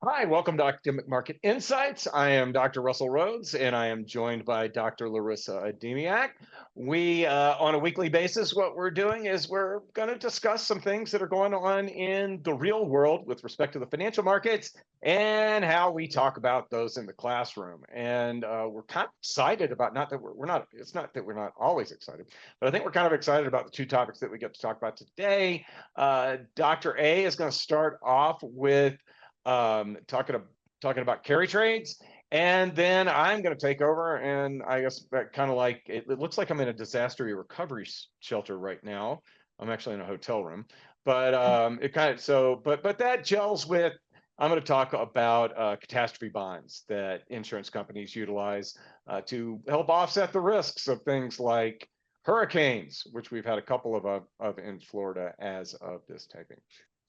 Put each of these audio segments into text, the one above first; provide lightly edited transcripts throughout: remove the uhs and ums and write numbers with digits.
Hi, welcome to Academic Market Insights. I am Dr. Russell Rhoads, and I am joined by Dr. Larissa Adamiec. On a weekly basis, what we're doing is we're going to discuss some things that are going on in the real world with respect to the financial markets and how we talk about those in the classroom. And we're kind of excited about, not that we're not, it's not that we're not always excited, but I think we're kind of excited about the two topics that we get to talk about today. Dr. A is going to start off with talking about carry trades, and then I'm going to take over. And I guess that kind of like it looks like I'm in a disaster recovery shelter right now. I'm actually in a hotel room, but it kind of but that gels with. I'm going to talk about catastrophe bonds that insurance companies utilize to help offset the risks of things like hurricanes, which we've had a couple of in Florida as of this taping.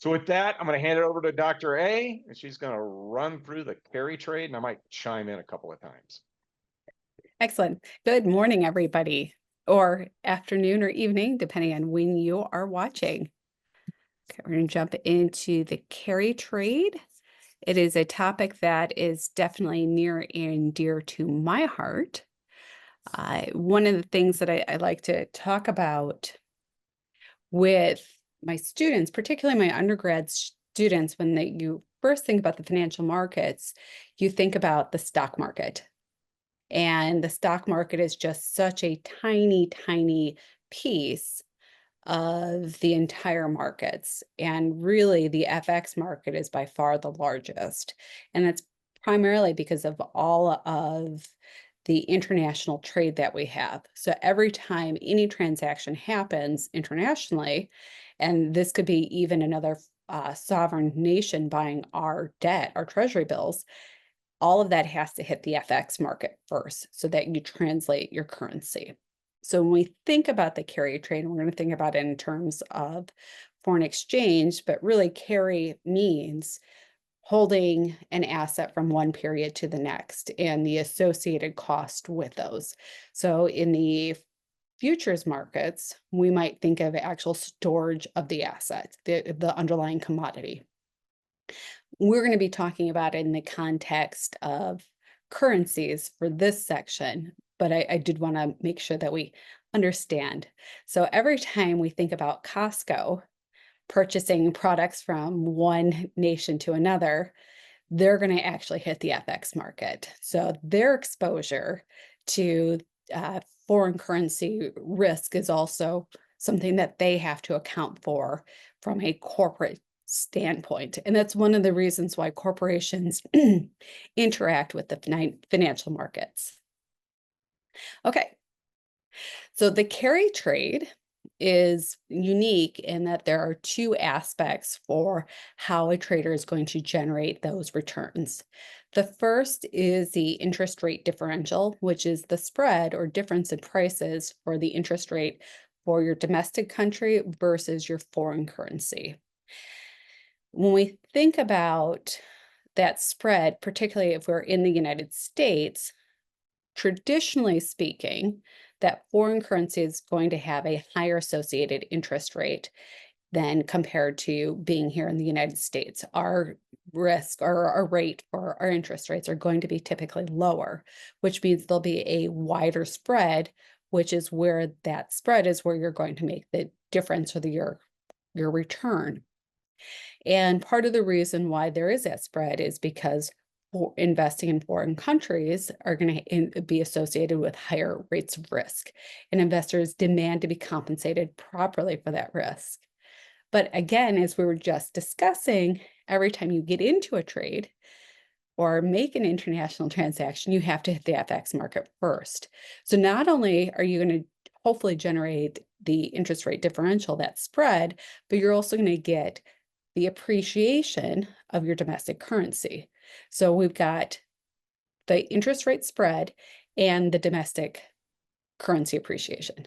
So with that, I'm going to hand it over to Dr. A, and she's going to run through the carry trade, and I might chime in a couple of times. Excellent. Good morning, everybody, or afternoon or evening, depending on when you are watching. Okay, we're going to jump into the carry trade. It is a topic that is definitely near and dear to my heart. One of the things that I like to talk about with my students, particularly my undergrad students, when you first think about the financial markets, you think about the stock market. And the stock market is just such a tiny, tiny piece of the entire markets. And really, the FX market is by far the largest. And it's primarily because of all of the international trade that we have. So every time any transaction happens internationally, and this could be even another sovereign nation buying our debt, our treasury bills, all of that has to hit the FX market first so that you translate your currency. So when we think about the carry trade, we're going to think about it in terms of foreign exchange, but really carry means holding an asset from one period to the next and the associated cost with those. So in the futures markets, we might think of actual storage of the asset, the underlying commodity. We're going to be talking about it in the context of currencies for this section, but I did want to make sure that we understand. So every time we think about Costco purchasing products from one nation to another, they're going to actually hit the FX market. So their exposure to foreign currency risk is also something that they have to account for from a corporate standpoint. And that's one of the reasons why corporations interact with the financial markets. Okay, so the carry trade is unique in that there are two aspects for how a trader is going to generate those returns. The first is the interest rate differential, which is the spread or difference in prices for the interest rate for your domestic country versus your foreign currency. When we think about that spread, particularly if we're in the United States, traditionally speaking, that foreign currency is going to have a higher associated interest rate than compared to being here in the United States. Our risk or our rate for our interest rates are going to be typically lower, which means there'll be a wider spread, which is where that spread is where you're going to make the difference or your return. And part of the reason why there is that spread is because investing in foreign countries are going to be associated with higher rates of risk, and investors demand to be compensated properly for that risk. But again, as we were just discussing, every time you get into a trade or make an international transaction, you have to hit the FX market first. So not only are you going to hopefully generate the interest rate differential, that spread, but you're also going to get the appreciation of your domestic currency. So we've got the interest rate spread and the domestic currency appreciation.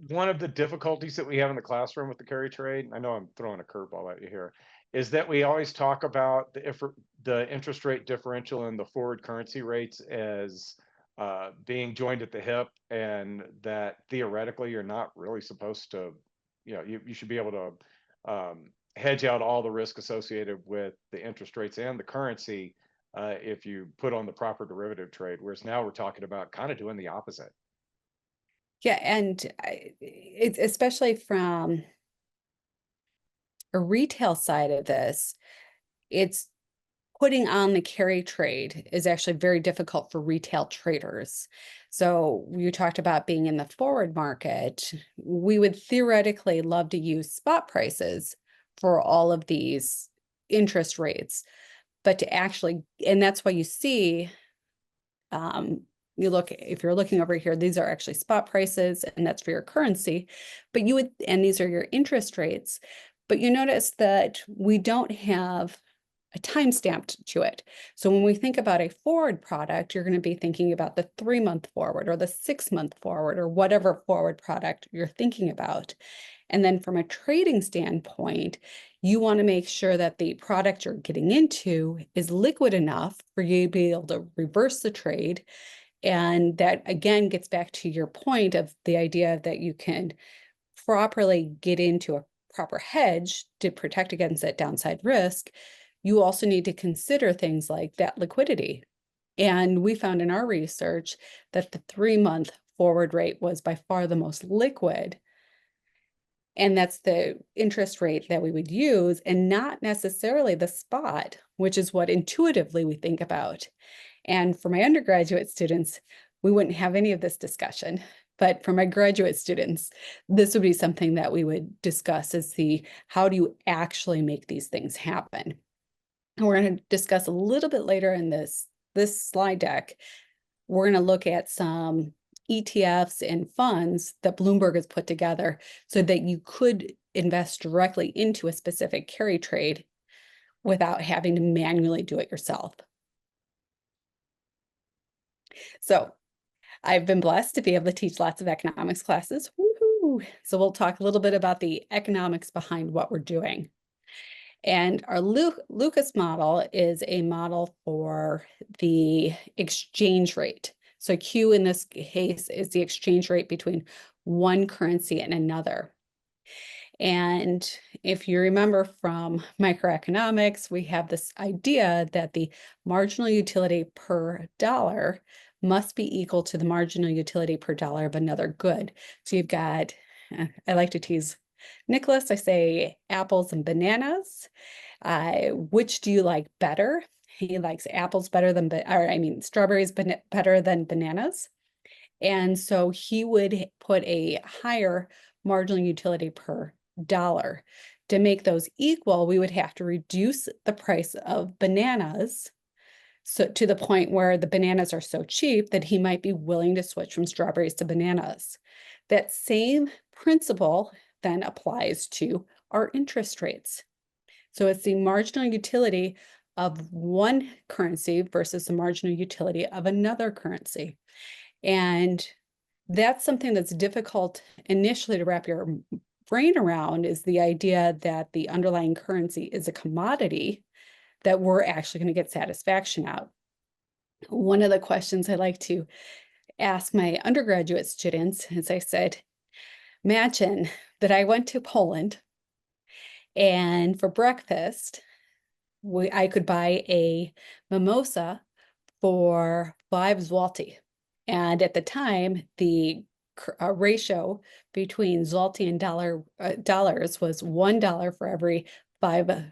One of the difficulties that we have in the classroom with the carry trade, I know I'm throwing a curveball at you here, is that we always talk about the interest rate differential and the forward currency rates as being joined at the hip, and that theoretically you're not really supposed to, you should be able to hedge out all the risk associated with the interest rates and the currency if you put on the proper derivative trade. Whereas now we're talking about kind of doing the opposite. Yeah, and it's especially from a retail side of this, it's putting on the carry trade is actually very difficult for retail traders. So you talked about being in the forward market. We would theoretically love to use spot prices for all of these interest rates, but to actually, and that's why you see, you look, if you're looking over here, these are actually spot prices, and that's for your currency, but you would, and these are your interest rates, but you notice that we don't have a timestamp to it. So when we think about a forward product, you're going to be thinking about the 3-month forward or the 6-month forward or whatever forward product you're thinking about. And then from a trading standpoint, you want to make sure that the product you're getting into is liquid enough for you to be able to reverse the trade. And that again gets back to your point of the idea that you can properly get into a proper hedge to protect against that downside risk. You also need to consider things like that liquidity. And we found in our research that the 3-month forward rate was by far the most liquid. And that's the interest rate that we would use, and not necessarily the spot, which is what intuitively we think about. And for my undergraduate students, we wouldn't have any of this discussion. But for my graduate students, this would be something that we would discuss is how do you actually make these things happen? And we're going to discuss a little bit later in this slide deck. We're going to look at some ETFs and funds that Bloomberg has put together so that you could invest directly into a specific carry trade without having to manually do it yourself. So I've been blessed to be able to teach lots of economics classes. Woohoo! So we'll talk a little bit about the economics behind what we're doing. And our Lucas model is a model for the exchange rate. So Q in this case is the exchange rate between one currency and another. And if you remember from microeconomics, we have this idea that the marginal utility per dollar must be equal to the marginal utility per dollar of another good. So you've got, I like to tease Nicholas, I say apples and bananas. Which do you like better? He likes apples better than, strawberries better than bananas. And so he would put a higher marginal utility per dollar. To make those equal, we would have to reduce the price of bananas so to the point where the bananas are so cheap that he might be willing to switch from strawberries to bananas. That same principle then applies to our interest rates. So it's the marginal utility of one currency versus the marginal utility of another currency. And that's something that's difficult initially to wrap your brain around, is the idea that the underlying currency is a commodity that we're actually going to get satisfaction out. One of the questions I like to ask my undergraduate students is, I said, imagine that I went to Poland and for breakfast, I could buy a mimosa for 5 zloty. And at the time, the ratio between zloty and dollars was $1 for every 5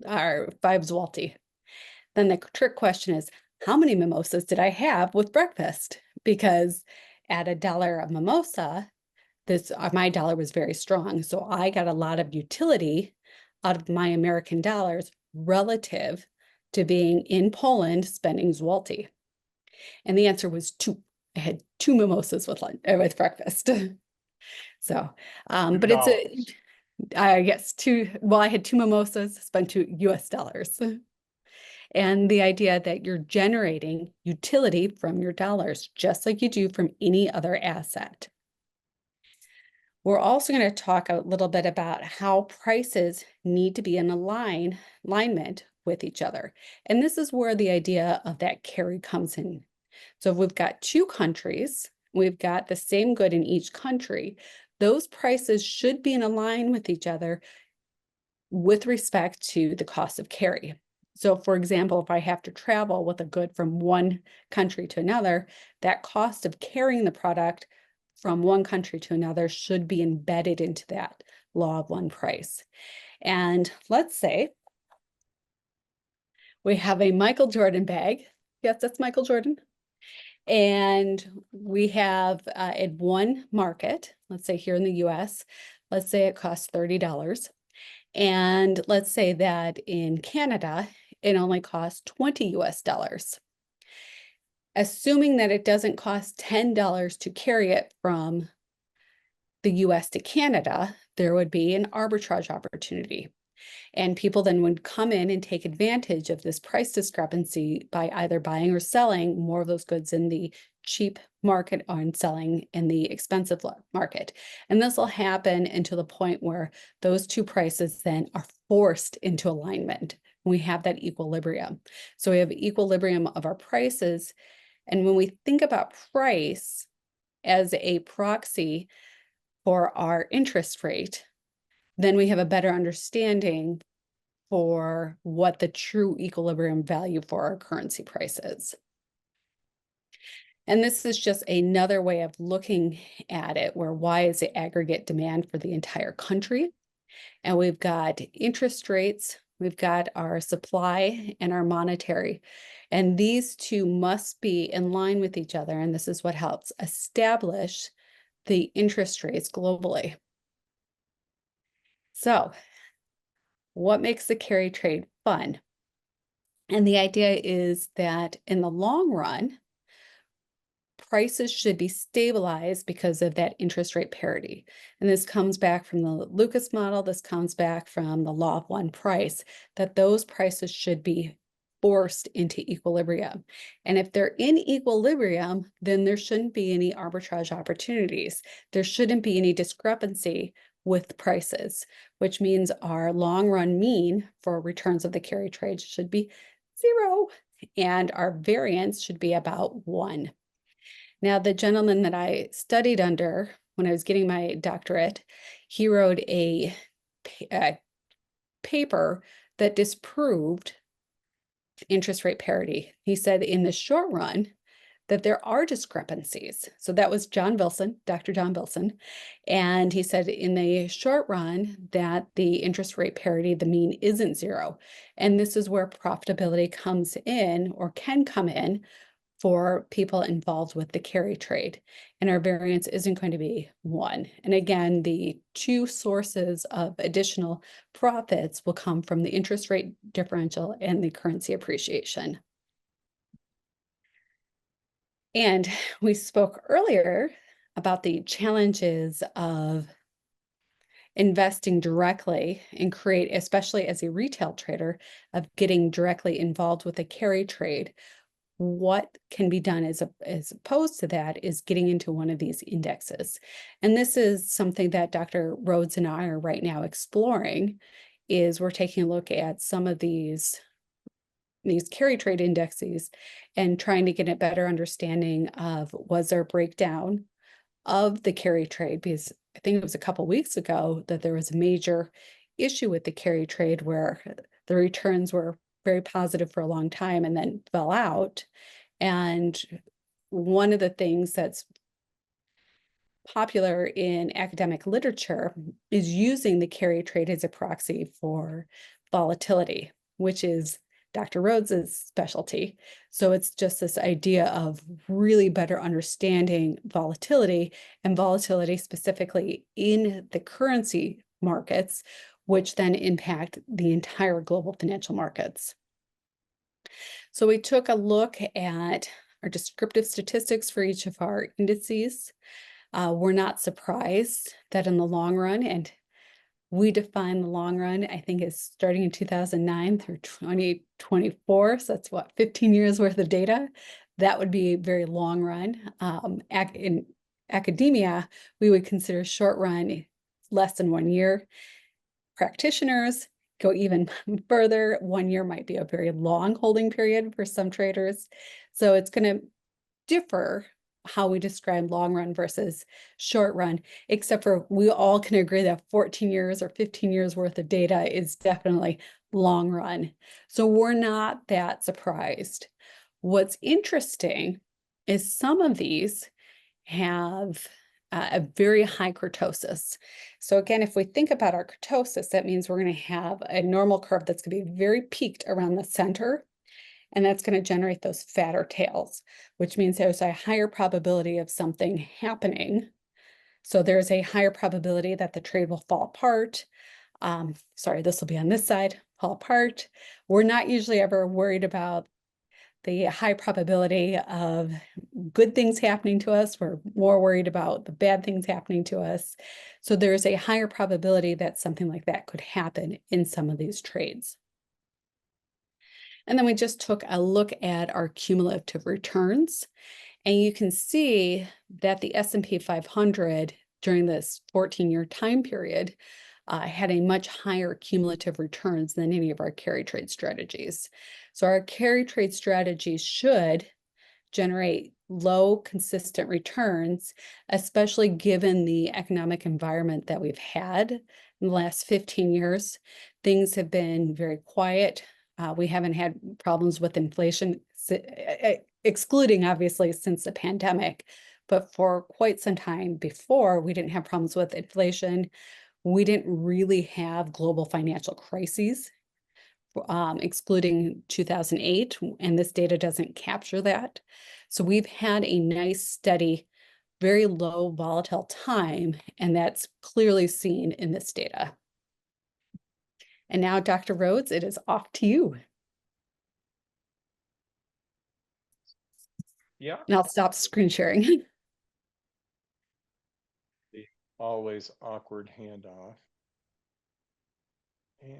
zloty. Then the trick question is, how many mimosas did I have with breakfast? Because at $1 a mimosa, my dollar was very strong. So I got a lot of utility out of my American dollars relative to being in Poland spending zloty. And the answer was 2. I had 2 mimosas with breakfast. So, but it's yes, 2. Well, I had 2 mimosas, spent 2 US dollars. And the idea that you're generating utility from your dollars, just like you do from any other asset. We're also going to talk a little bit about how prices need to be in alignment with each other. And this is where the idea of that carry comes in. So if we've got 2 countries, we've got the same good in each country, those prices should be in line with each other with respect to the cost of carry. So for example, if I have to travel with a good from one country to another, that cost of carrying the product from one country to another should be embedded into that law of one price. And let's say we have a Michael Jordan bag. Yes, that's Michael Jordan. And we have in one market, let's say here in the US, let's say it costs $30. And let's say that in Canada, it only costs 20 US dollars. Assuming that it doesn't cost $10 to carry it from the US to Canada, there would be an arbitrage opportunity. And people then would come in and take advantage of this price discrepancy by either buying or selling more of those goods in the cheap market and selling in the expensive market. And this will happen until the point where those two prices then are forced into alignment. We have that equilibrium. So we have equilibrium of our prices. And when we think about price as a proxy for our interest rate, then we have a better understanding for what the true equilibrium value for our currency price is. And this is just another way of looking at it, where Y is the aggregate demand for the entire country. And we've got interest rates, we've got our supply and our monetary. And these two must be in line with each other. And this is what helps establish the interest rates globally. So what makes the carry trade fun? And the idea is that in the long run, prices should be stabilized because of that interest rate parity. And this comes back from the Lucas model, this comes back from the law of one price, that those prices should be forced into equilibrium. And if they're in equilibrium, then there shouldn't be any arbitrage opportunities. There shouldn't be any discrepancy with prices, which means our long run mean for returns of the carry trade should be 0, and our variance should be about 1. Now, the gentleman that I studied under when I was getting my doctorate, he wrote a paper that disproved interest rate parity. He said in the short run that there are discrepancies. So that was John Wilson, Dr. John Wilson. And he said in the short run that the interest rate parity, the mean isn't 0. And this is where profitability comes in or can come in for people involved with the carry trade. And our variance isn't going to be 1. And again, the two sources of additional profits will come from the interest rate differential and the currency appreciation. And we spoke earlier about the challenges of investing directly and create, especially as a retail trader, of getting directly involved with a carry trade. What can be done as opposed to that is getting into one of these indexes. And this is something that Dr. Rhoads and I are right now exploring, is we're taking a look at some of these carry trade indexes and trying to get a better understanding of, was there a breakdown of the carry trade? Because I think it was a couple of weeks ago that there was a major issue with the carry trade where the returns were very positive for a long time and then fell out. And one of the things that's popular in academic literature is using the carry trade as a proxy for volatility, which is Dr. Rhoads' specialty. So it's just this idea of really better understanding volatility, and volatility specifically in the currency markets, which then impact the entire global financial markets. So we took a look at our descriptive statistics for each of our indices. We're not surprised that in the long run, and we define the long run, I think, is starting in 2009 through 2024. So that's what, 15 years worth of data. That would be a very long run. In academia, we would consider short run less than 1 year. Practitioners go even further. 1 year might be a very long holding period for some traders. So it's going to differ how we describe long run versus short run, except for we all can agree that 14 years or 15 years worth of data is definitely long run. So we're not that surprised. What's interesting is some of these have a very high kurtosis. So again, if we think about our kurtosis, that means we're going to have a normal curve that's going to be very peaked around the center, and that's going to generate those fatter tails, which means there's a higher probability of something happening. So there's a higher probability that the trade will fall apart. Sorry, this will be on this side, fall apart. We're not usually ever worried about the high probability of good things happening to us. We're more worried about the bad things happening to us. So there's a higher probability that something like that could happen in some of these trades. And then we just took a look at our cumulative returns. And you can see that the S&P 500 during this 14-year time period had a much higher cumulative returns than any of our carry trade strategies. So our carry trade strategies should generate low, consistent returns, especially given the economic environment that we've had in the last 15 years. Things have been very quiet. We haven't had problems with inflation, excluding obviously since the pandemic, but for quite some time before, we didn't have problems with inflation. We didn't really have global financial crises, excluding 2008, and this data doesn't capture that. So we've had a nice, steady, very low volatile time, and that's clearly seen in this data. And now, Dr. Rhoads, it is off to you. Yeah. And I'll stop screen sharing. The always awkward handoff. And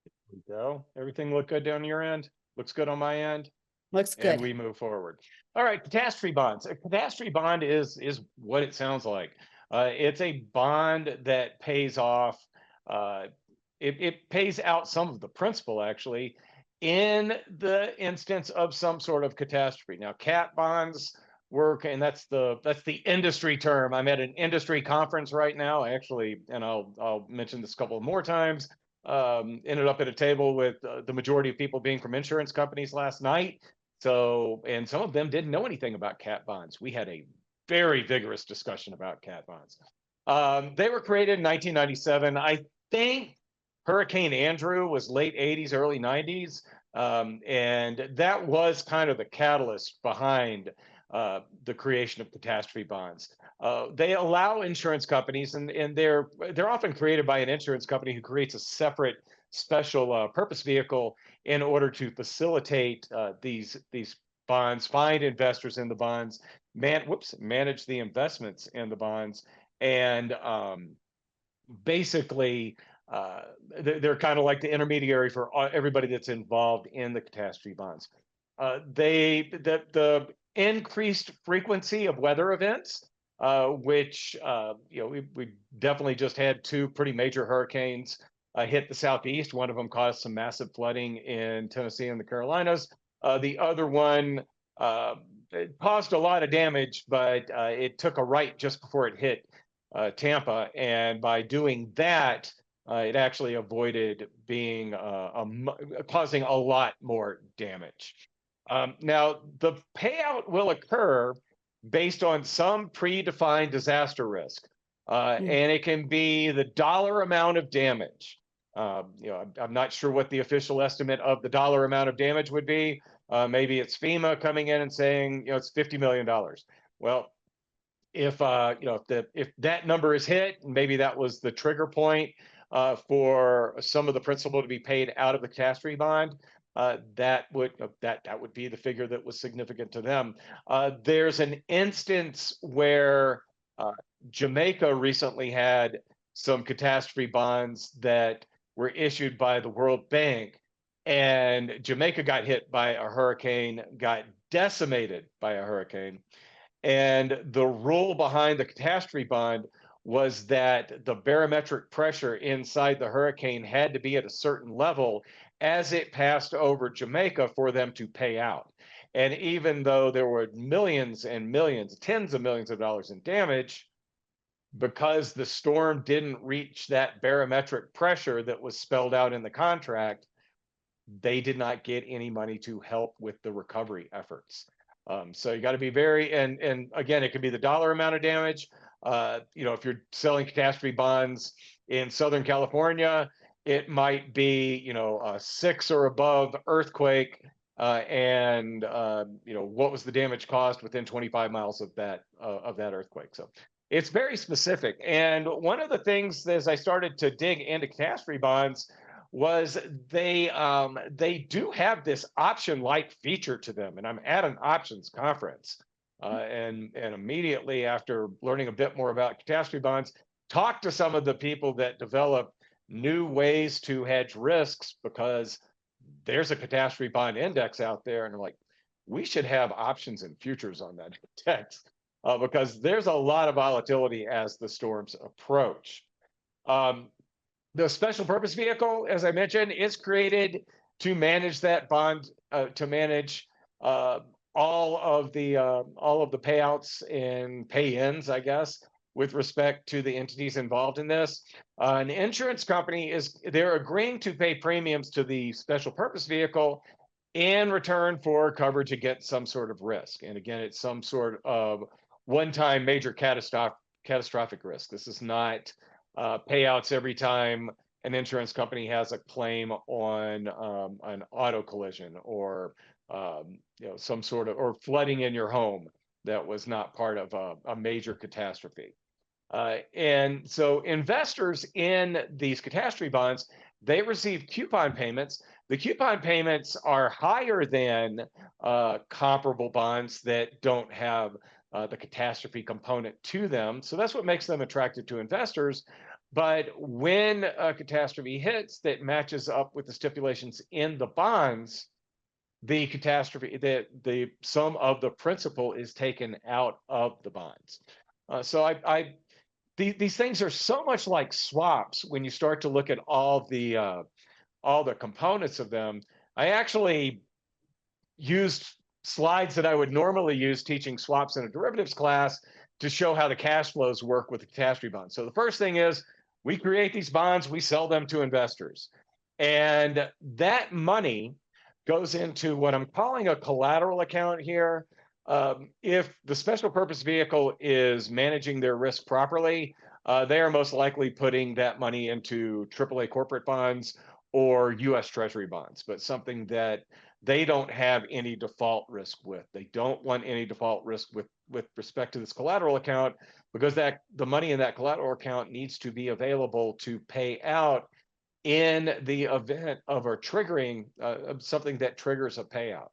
there we go. Everything look good down your end? Looks good on my end? Looks good. And we move forward. All right, catastrophe bonds. A catastrophe bond is what it sounds like. It's a bond that pays off. It pays out some of the principal actually in the instance of some sort of catastrophe. Now, cat bonds work, and that's the industry term. I'm at an industry conference right now, actually, and I'll mention this a couple more times. Ended up at a table with the majority of people being from insurance companies last night. So, and some of them didn't know anything about cat bonds. We had a very vigorous discussion about cat bonds. They were created in 1997. I think Hurricane Andrew was late 80s, early 90s. And that was kind of the catalyst behind the creation of catastrophe bonds. They allow insurance companies, and they're often created by an insurance company who creates a separate special purpose vehicle in order to facilitate these bonds, find investors in the bonds, manage the investments in the bonds, and basically they're kind of like the intermediary for everybody that's involved in the catastrophe bonds. The increased frequency of weather events, which we definitely just had two pretty major hurricanes hit the Southeast. One of them caused some massive flooding in Tennessee and the Carolinas. The other one it caused a lot of damage, but it took a right just before it hit Tampa, and by doing that, it actually avoided being causing a lot more damage. Now, the payout will occur based on some predefined disaster risk, and it can be the dollar amount of damage. I'm not sure what the official estimate of the dollar amount of damage would be. Maybe it's FEMA coming in and saying, it's $50 million. Well, if that number is hit, maybe that was the trigger point for some of the principal to be paid out of the catastrophe bond. That would be the figure that was significant to them. There's an instance where Jamaica recently had some catastrophe bonds that were issued by the World Bank, and Jamaica got hit by a hurricane, got decimated by a hurricane. And the rule behind the catastrophe bond was that the barometric pressure inside the hurricane had to be at a certain level as it passed over Jamaica for them to pay out. And even though there were millions and millions, tens of millions of dollars in damage, because the storm didn't reach that barometric pressure that was spelled out in the contract, they did not get any money to help with the recovery efforts. So you got to be very, and again, it could be the dollar amount of damage. If you're selling catastrophe bonds in Southern California, it might be, a 6 or above earthquake, and what was the damage caused within 25 miles of that earthquake. So it's very specific. And one of the things as I started to dig into catastrophe bonds was they do have this option-like feature to them, and I'm at an options conference, and immediately after learning a bit more about catastrophe bonds, talked to some of the people that develop new ways to hedge risks, because there's a catastrophe bond index out there, and I'm like, we should have options and futures on that index, because there's a lot of volatility as the storms approach. The special purpose vehicle, as I mentioned, is created to manage that bond, to manage all of the payouts and pay-ins, I guess, with respect to the entities involved in this. An insurance company they're agreeing to pay premiums to the special purpose vehicle in return for coverage against some sort of risk. And again, it's some sort of one-time major catastrophic risk. This is not payouts every time an insurance company has a claim on an auto collision, or some sort of, or flooding in your home that was not part of a major catastrophe. And so investors in these catastrophe bonds, they receive coupon payments. The coupon payments are higher than comparable bonds that don't have the catastrophe component to them. So that's what makes them attractive to investors. But when a catastrophe hits that matches up with the stipulations in the bonds, the catastrophe, the sum of the principal is taken out of the bonds. These things are so much like swaps when you start to look at all the components of them. I actually used slides that I would normally use teaching swaps in a derivatives class to show how the cash flows work with the catastrophe bonds. So the first thing is, we create these bonds, we sell them to investors. And that money goes into what I'm calling a collateral account here. If the special purpose vehicle is managing their risk properly, they are most likely putting that money into AAA corporate bonds or US Treasury bonds, but something that they don't have any default risk with. They don't want any default risk with respect to this collateral account, because the money in that collateral account needs to be available to pay out in the event of a triggering something that triggers a payout.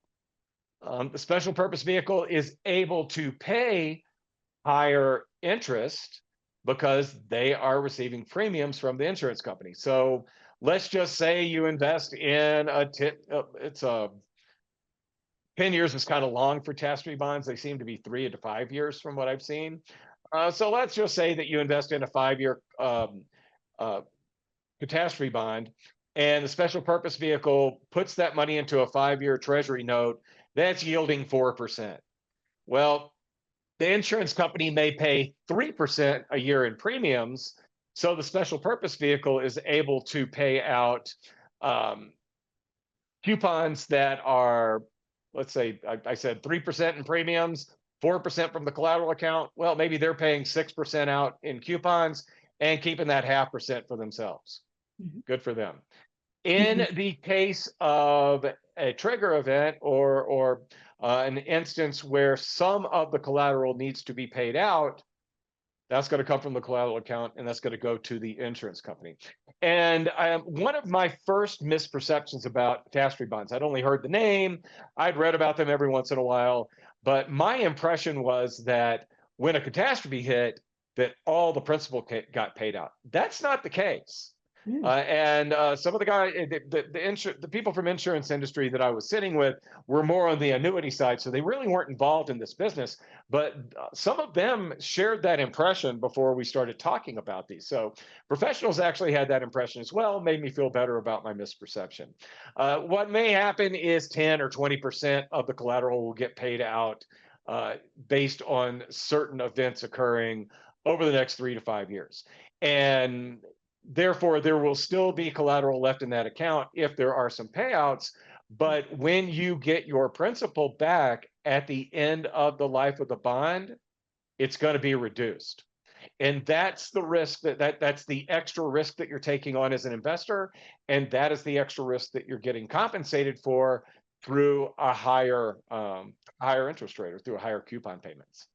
The special purpose vehicle is able to pay higher interest because they are receiving premiums from the insurance company. So let's just say you invest in it's a 10 years is kind of long for catastrophe bonds. They seem to be 3 to 5 years from what I've seen. So let's just say that you invest in a 5-year catastrophe bond, and the special purpose vehicle puts that money into a 5-year treasury note that's yielding 4%. Well, the insurance company may pay 3% a year in premiums, so the special purpose vehicle is able to pay out coupons that are, let's say, I said 3% in premiums, 4% from the collateral account. Well, maybe they're paying 6% out in coupons and keeping that 0.5% for themselves. Mm-hmm. Good for them. In the case of a trigger event or an instance where some of the collateral needs to be paid out, that's going to come from the collateral account, and that's going to go to the insurance company. And one of my first misperceptions about catastrophe bonds, I'd only heard the name, I'd read about them every once in a while, but my impression was that when a catastrophe hit, that all the principal got paid out. That's not the case. And some of the guys, the people from insurance industry that I was sitting with were more on the annuity side, so they really weren't involved in this business. But some of them shared that impression before we started talking about these. So professionals actually had that impression as well, made me feel better about my misperception. What may happen is 10 or 20% of the collateral will get paid out based on certain events occurring over the next 3 to 5 years. And therefore, there will still be collateral left in that account if there are some payouts. But when you get your principal back at the end of the life of the bond, it's going to be reduced. And that's the risk that's the extra risk that you're taking on as an investor. And that is the extra risk that you're getting compensated for through a higher interest rate or through a higher coupon payments.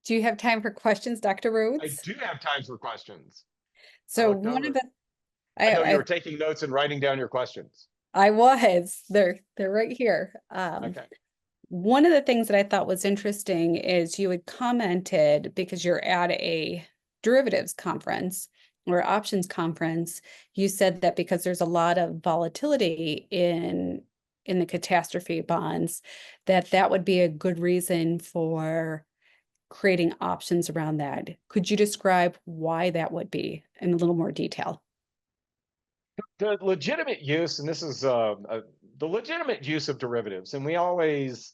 Do you have time for questions, Dr. I Rhoads? do have time for questions. I So looked one of over. the I know you I were taking notes and writing down your questions. I was they're right here. Okay. One of the things that I thought was interesting is you had commented because you're at a derivatives conference or options conference, you said that because there's a lot of volatility in the catastrophe bonds, that would be a good reason for creating options around that. Could you describe why that would be in a little more detail? The legitimate use, and this is the legitimate use of derivatives, and we always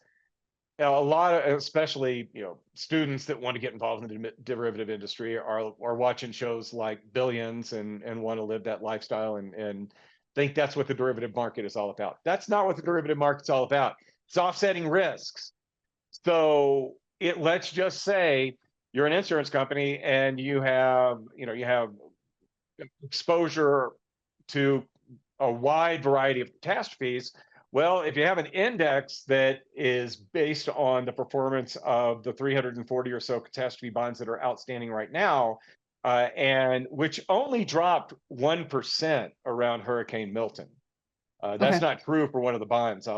a lot of, especially students that want to get involved in the derivative industry are watching shows like Billions and want to live that lifestyle and think that's what the derivative market is all about. That's not what the derivative market's all about. It's offsetting risks. So let's just say you're an insurance company and you have exposure to a wide variety of catastrophes. Well, if you have an index that is based on the performance of the 340 or so catastrophe bonds that are outstanding right now, and which only dropped 1% around Hurricane Milton. That's Okay. not true for one of the bonds.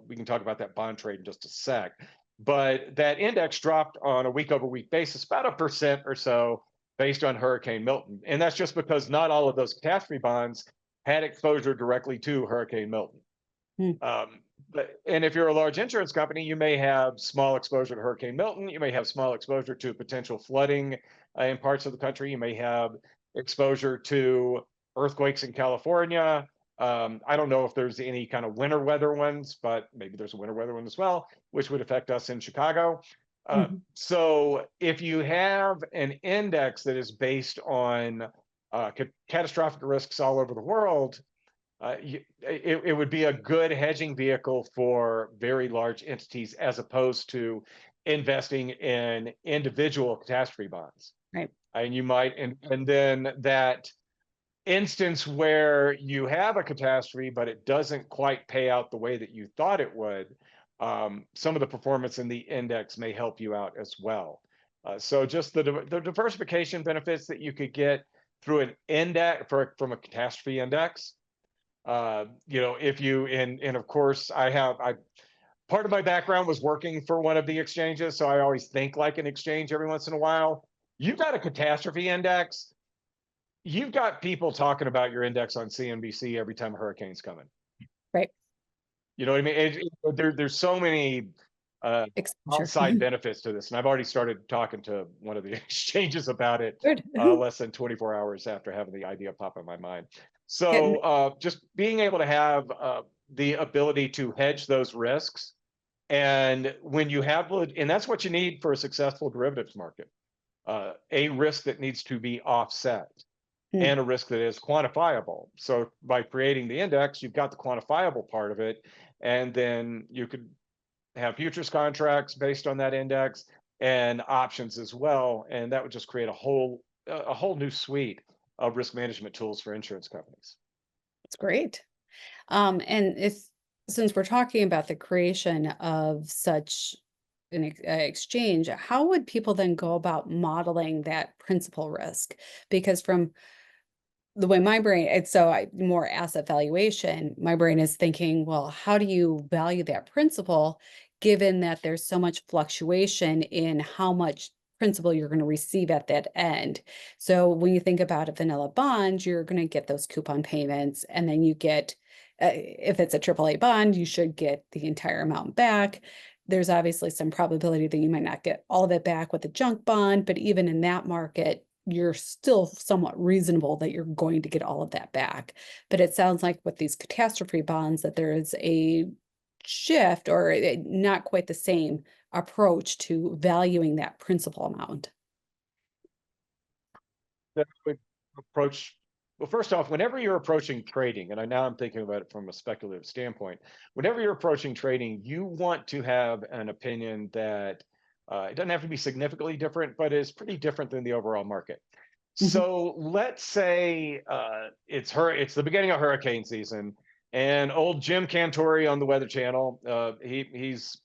We can talk about that bond trade in just a sec. But that index dropped on a week over week basis about 1% or so based on Hurricane Milton. And that's just because not all of those catastrophe bonds had exposure directly to Hurricane Milton. Hmm. And if you're a large insurance company, you may have small exposure to Hurricane Milton. You may have small exposure to potential flooding in parts of the country. You may have exposure to earthquakes in California. I don't know if there's any kind of winter weather ones, but maybe there's a winter weather one as well, which would affect us in Chicago. Mhm. So if you have an index that is based on catastrophic risks all over the world, it would be a good hedging vehicle for very large entities as opposed to investing in individual catastrophe bonds. Right. And you might, and then that instance where you have a catastrophe, but it doesn't quite pay out the way that you thought it would, some of the performance in the index may help you out as well. So just the diversification benefits that you could get through an index from a catastrophe index. If you and of course I part of my background was working for one of the exchanges, so I always think like an exchange every once in a while. You've got a catastrophe index. You've got people talking about your index on CNBC every time a hurricane's coming. Right. You know what I mean? There's so many Exposure. outside benefits to this, and I've already started talking to one of the exchanges about it Good. less than 24 hours after having the idea pop in my mind. Getting So just being able to have the ability to hedge those risks, and when you have, and that's what you need for a successful derivatives market, a risk that needs to be offset Hmm. and a risk that is quantifiable. So by creating the index, you've got the quantifiable part of it, and then you could have futures contracts based on that index and options as well, and that would just create a whole new suite of risk management tools for insurance companies. It's great. And if since we're talking about the creation of such an exchange, how would people then go about modeling that principal risk? Because from the way my brain, it's more asset valuation, my brain is thinking, well, how do you value that principal given that there's so much fluctuation in how much principal you're going to receive at that end. So when you think about a vanilla bond, you're going to get those coupon payments, and then you get, if it's a AAA bond, you should get the entire amount back. There's obviously some probability that you might not get all of it back with a junk bond, but even in that market, you're still somewhat reasonable that you're going to get all of that back. But it sounds like with these catastrophe bonds that there is a shift, or not quite the same approach to valuing that principal amount. That would approach, well, first off, whenever you're approaching trading, and now I'm thinking about it from a speculative standpoint, whenever you're approaching trading, you want to have an opinion that it doesn't have to be significantly different, but is pretty different than the overall market. Mhm. So let's say it's the beginning of hurricane season, and old Jim Cantori on the Weather Channel, he's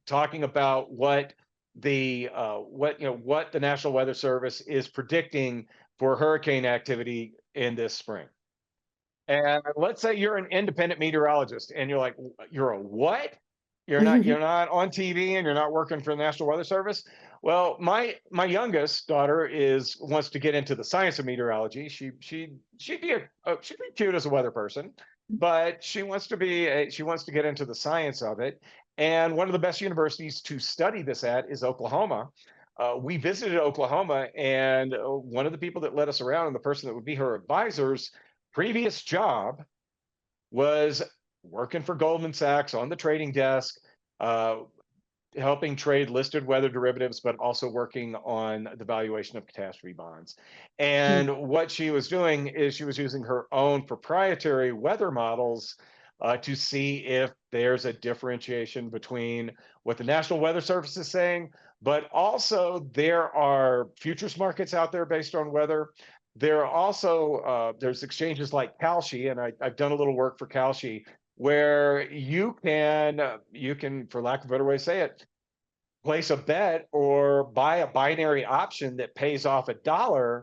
talking about what what the National Weather Service is predicting for hurricane activity in this spring. And let's say you're an independent meteorologist and you're like, you're a what? You're not on TV and you're not working for the National Weather Service. Well, my youngest daughter wants to get into the science of meteorology. She'd be cute as a weather person, but she wants to get into the science of it. And one of the best universities to study this at is Oklahoma. We visited Oklahoma, and one of the people that led us around, and the person that would be her advisor's previous job, was working for Goldman Sachs on the trading desk, uh, helping trade listed weather derivatives, but also working on the valuation of catastrophe bonds. And what she was doing is she was using her own proprietary weather models to see if there's a differentiation between what the National Weather Service is saying, but also there are futures markets out there based on weather. There are also there's exchanges like Kalshi, and I've done a little work for Kalshi, where you can, for lack of a better way to say it, place a bet or buy a binary option that pays off $1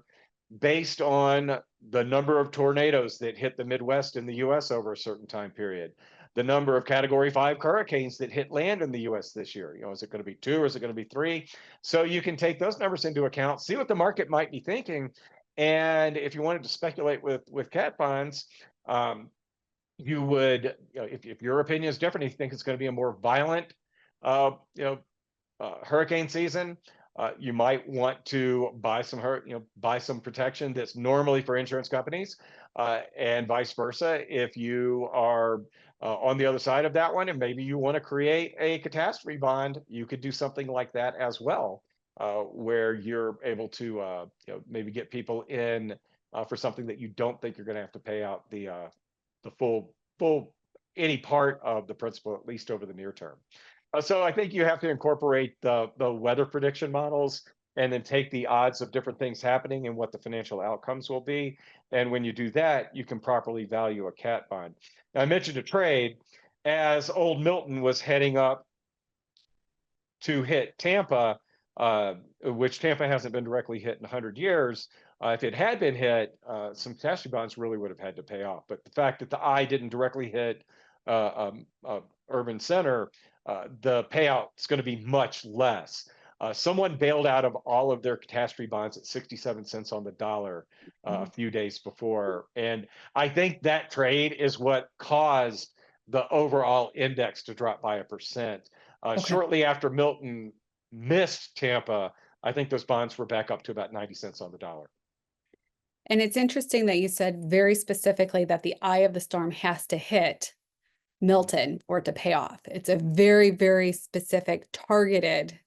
based on the number of tornadoes that hit the Midwest in the US over a certain time period, the number of Category 5 hurricanes that hit land in the US this year. Is it going to be 2 or is it going to be 3? So you can take those numbers into account, see what the market might be thinking. And if you wanted to speculate with cat bonds, you would, if your opinion is different, if you think it's going to be a more violent, uh, you know, hurricane season, you might want to buy some protection that's normally for insurance companies, and vice versa. If you are on the other side of that one, and maybe you want to create a catastrophe bond, you could do something like that as well, where you're able to maybe get people in for something that you don't think you're going to have to pay out the full any part of the principal, at least over the near term. So I think you have to incorporate the weather prediction models and then take the odds of different things happening and what the financial outcomes will be. And when you do that, you can properly value a cat bond. Now, I mentioned a trade. As old Milton was heading up to hit Tampa, which Tampa hasn't been directly hit in 100 years. If it had been hit, some catastrophe bonds really would have had to pay off. But the fact that the eye didn't directly hit urban center, the payout is going to be much less. Someone bailed out of all of their catastrophe bonds at 67 cents on the dollar a few days before. And I think that trade is what caused the overall index to drop by 1%. Okay. Shortly after Milton missed Tampa, I think those bonds were back up to about 90 cents on the dollar. And it's interesting that you said very specifically that the eye of the storm has to hit Milton for it to pay off. It's a very, very specific, targeted.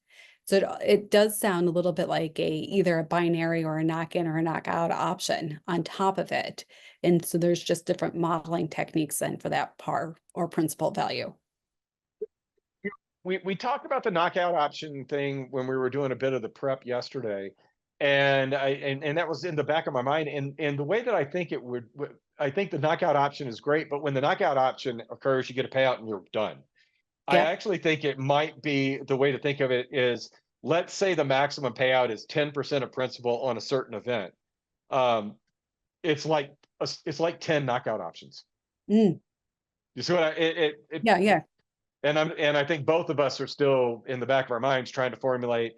So it does sound a little bit like either a binary or a knock-in or a knockout option on top of it. And so there's just different modeling techniques then for that par or principal value. We talked about the knockout option thing when we were doing a bit of the prep yesterday, and that was in the back of my mind. And the way that I think I think the knockout option is great, but when the knockout option occurs, you get a payout and you're done. I Yep. actually think it might be the way to think of it is, let's say the maximum payout is 10% of principal on a certain event. Um, it's like 10 knockout options. Mm. You see what Yeah, yeah. and I think both of us are still in the back of our minds trying to formulate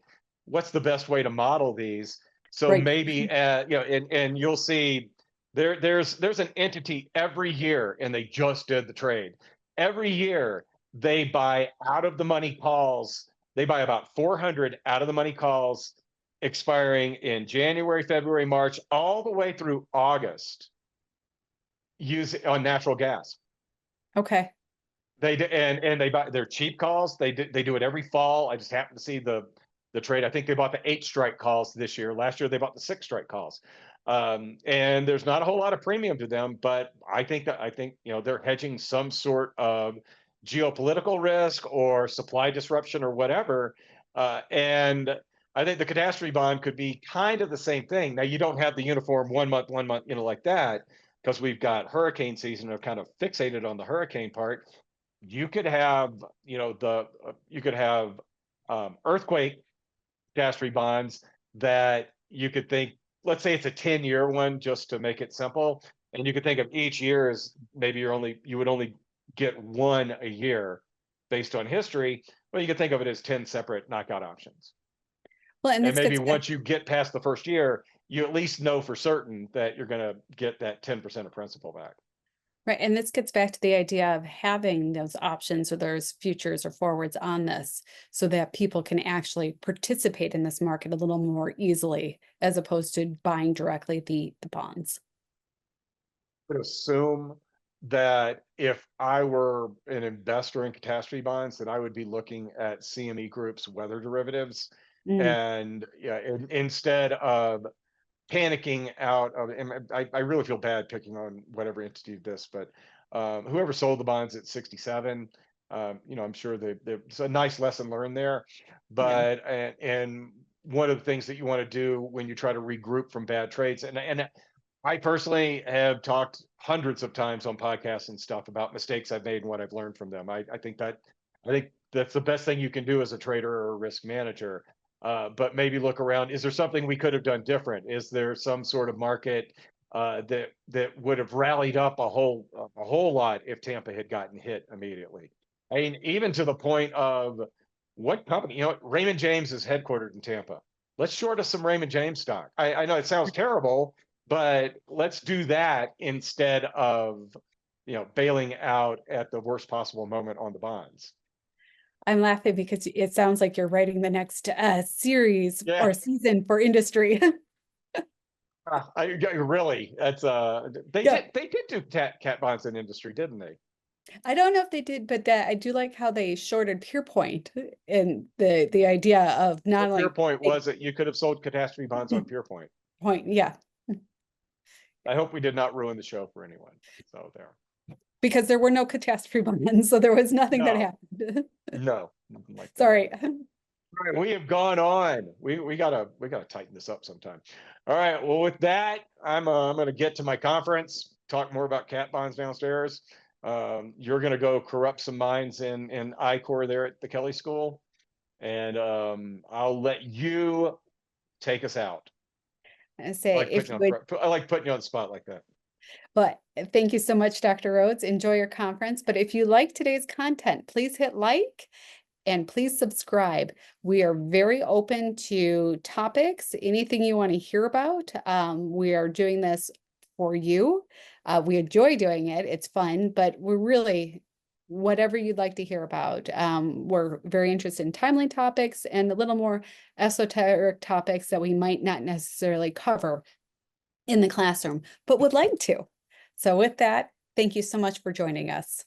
what's the best way to model these. So Right. maybe, and you'll see there's an entity every year, and they just did the trade. Every year they buy out of the money calls. They buy about 400 out of the money calls expiring in January, February, March, all the way through August, use on natural gas. Okay. They do, and they buy their cheap calls. They do it every fall. I just happen to see the trade. I think they bought the 8 strike calls this year. Last year they bought the 6 strike calls. And there's not a whole lot of premium to them, but I think they're hedging some sort of geopolitical risk or supply disruption or whatever. And I think the catastrophe bond could be kind of the same thing. Now you don't have the uniform 1 month, like that, because we've got hurricane season and are kind of fixated on the hurricane part. You could have, earthquake catastrophe bonds that you could think, let's say it's a 10-year one, just to make it simple. And you could think of each year as maybe you would only get one a year based on history. Well, you could think of it as 10 separate knockout options. Well, and And this maybe gets back, once you get past the first year, you at least know for certain that you're going to get that 10% of principal back. right, and this gets back to the idea of having those options or those futures or forwards on this so that people can actually participate in this market a little more easily as opposed to buying directly the bonds. Would assume that if I were an investor in catastrophe bonds, that I would be looking at CME Group's weather derivatives, Mm, and instead of panicking out of, and I really feel bad picking on whatever entity did this, but whoever sold the bonds at 67, I'm sure it's a nice lesson learned there. yeah. But and one of the things that you want to do when you try to regroup from bad trades, and I personally have talked hundreds of times on podcasts and stuff about mistakes I've made and what I've learned from them. I think that's the best thing you can do as a trader or a risk manager. But maybe look around. Is there something we could have done different? Is there some sort of market that would have rallied up a whole lot if Tampa had gotten hit immediately? I mean, even to the point of what company? Raymond James is headquartered in Tampa. Let's short us some Raymond James stock. I know it sounds terrible, but let's do that instead of bailing out at the worst possible moment on the bonds. I'm laughing because it sounds like you're writing the next series Yeah. or season for industry. I really, that's they Yeah. did do cat bonds in industry, didn't they? I don't know if they did, but that I do like how they shorted PurePoint and the idea of Well, not Pure only Point was it? You could have sold catastrophe bonds on Pure Point. point, yeah, I hope we did not ruin the show for anyone. So there. because there were no catastrophe bonds, so there was nothing that No, happened. no, nothing like that. Sorry. All right, we have gone on. We gotta tighten this up sometime. All right. Well, with that, I'm gonna get to my conference. Talk more about cat bonds downstairs. You're gonna go corrupt some minds in I-Corps there at the Kelly School, and I'll let you take us out. I I say like if putting you you would, I like putting you on the spot like that. but thank you so much, Dr. Rhoads. Enjoy your conference. But if you like today's content, please hit like and please subscribe. We are very open to topics, anything you want to hear about. We are doing this for you. We enjoy doing it. It's fun, but we're really, whatever you'd like to hear about. We're very interested in timely topics and a little more esoteric topics that we might not necessarily cover in the classroom, but would like to. So with that, thank you so much for joining us.